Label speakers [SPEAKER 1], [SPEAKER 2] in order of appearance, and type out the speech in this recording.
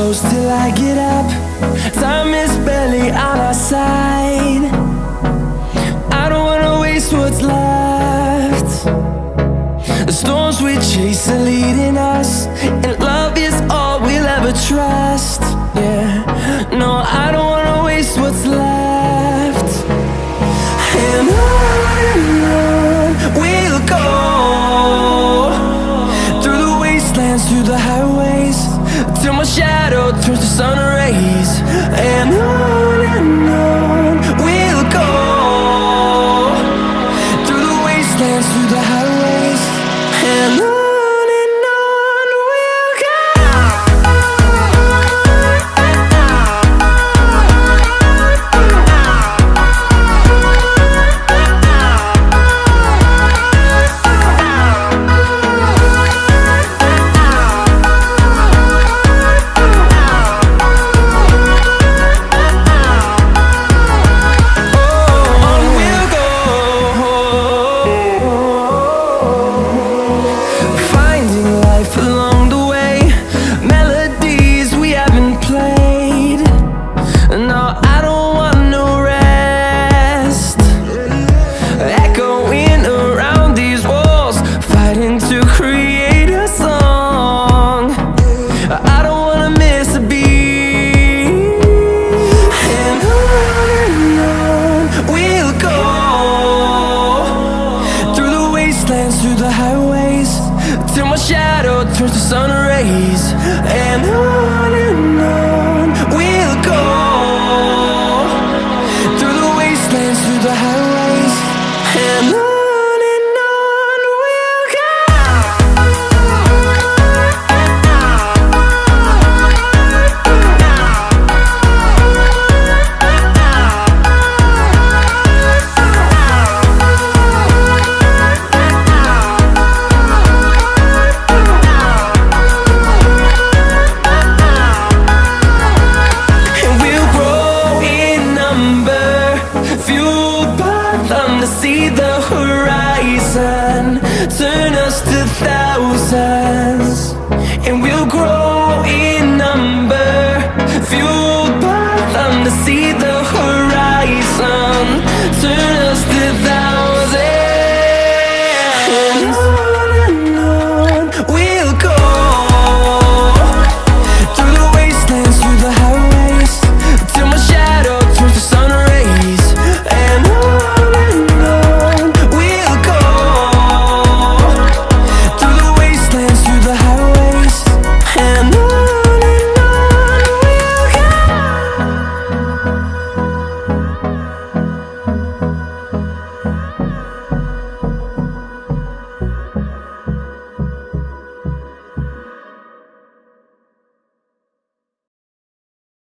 [SPEAKER 1] close till I get up. Time is barely on our side. I don't wanna waste what's left. The storms we chase are leading us, and love is all we'll ever trust. Yeah, no, I don't wanna waste what's left. And on we'll go, through the wastelands, through the highways, till my shadow turns to sun rays. And on we'll go, through the wastelands, through the highways, and on we'll go. Through the highways, till my shadow turns to sun rays. And on we'll go, through the wastelands, through the highways, and on we'll go. See the horizon turn us to thousands, and we'll grow in number, fueled by them to see the horizon.